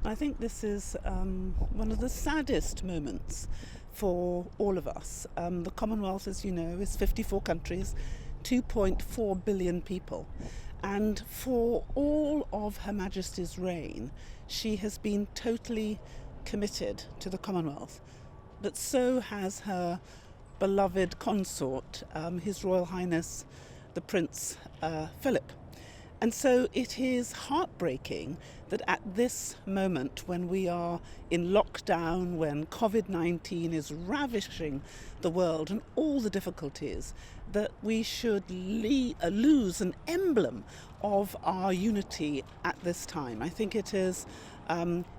I think this is one of the saddest moments for all of us. The Commonwealth, as you know, is 54 countries, 2.4 billion people. And for all of Her Majesty's reign, she has been totally committed to the Commonwealth. But so has her beloved consort, His Royal Highness the Prince Philip. And so it is heartbreaking that at this moment, when we are in lockdown, when COVID-19 is ravishing the world and all the difficulties, that we should lose an emblem of our unity at this time. I think it is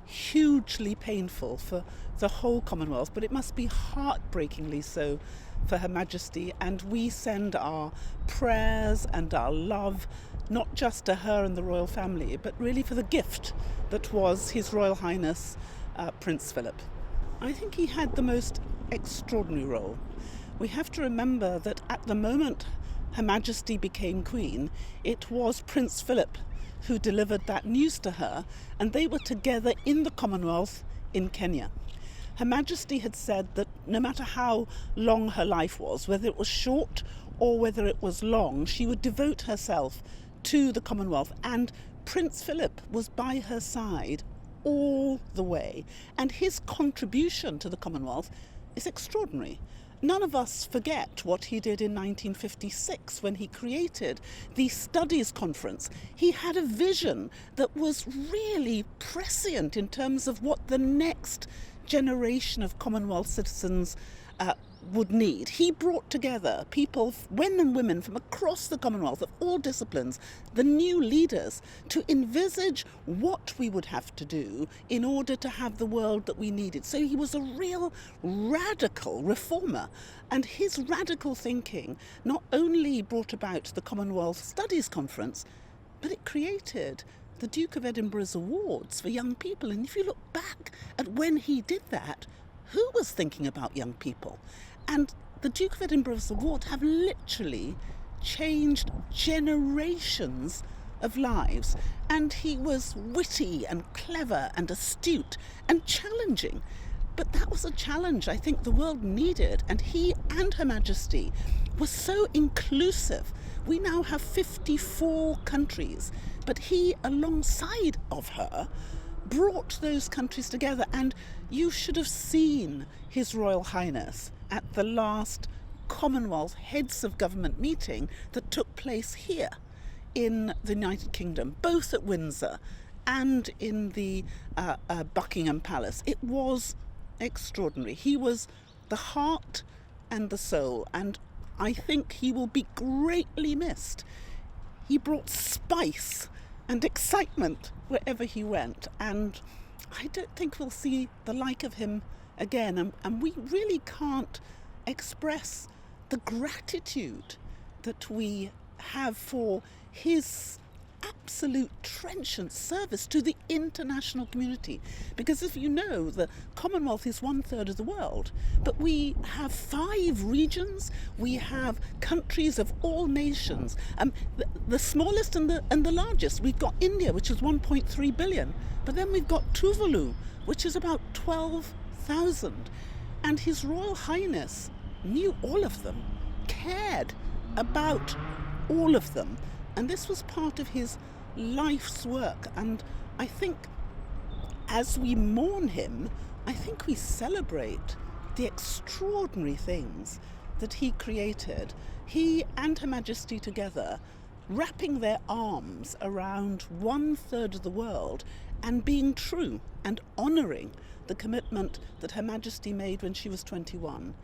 hugely painful for the whole Commonwealth, but it must be heartbreakingly so for Her Majesty, and we send our prayers and our love not just to her and the royal family, but really for the gift that was His Royal Highness Prince Philip. I think he had the most extraordinary role. We have to remember that at the moment Her Majesty became Queen, it was Prince Philip who delivered that news to her, and they were together in the Commonwealth in Kenya. Her Majesty had said that no matter how long her life was, whether it was short or whether it was long, she would devote herself to the Commonwealth, and Prince Philip was by her side all the way, and his contribution to the Commonwealth is extraordinary. None of us forget what he did in 1956 when he created the Studies Conference. He had a vision that was really prescient in terms of what the next generation of Commonwealth citizens would need. He brought together people, men and women from across the Commonwealth of all disciplines, the new leaders, to envisage what we would have to do in order to have the world that we needed. So he was a real radical reformer, and his radical thinking not only brought about the Commonwealth Studies Conference, but it created the Duke of Edinburgh's awards for young people. And if you look back at when he did that, who was thinking about young people? And the Duke of Edinburgh's award have literally changed generations of lives. And he was witty and clever and astute and challenging. But that was a challenge I think the world needed, and he and Her Majesty were so inclusive. We now have 54 countries, but he, alongside of her, brought those countries together. And you should have seen His Royal Highness at the last Commonwealth Heads of Government meeting that took place here in the United Kingdom, both at Windsor and in the Buckingham Palace. It was extraordinary. He was the heart and the soul, and I think he will be greatly missed. He brought spice and excitement wherever he went, and I don't think we'll see the like of him again, and we really can't express the gratitude that we have for his absolute trenchant service to the international community. Because if you know, the Commonwealth is 1/3 of the world, but we have 5 regions, we have countries of all nations, the smallest and the largest. We've got India, which is 1.3 billion, but then we've got Tuvalu, which is about 12,000, and His Royal Highness knew all of them, cared about all of them. And this was part of his life's work. And I think as we mourn him, I think we celebrate the extraordinary things that he created. He and Her Majesty together, wrapping their arms around 1/3 of the world and being true and honouring the commitment that Her Majesty made when she was 21.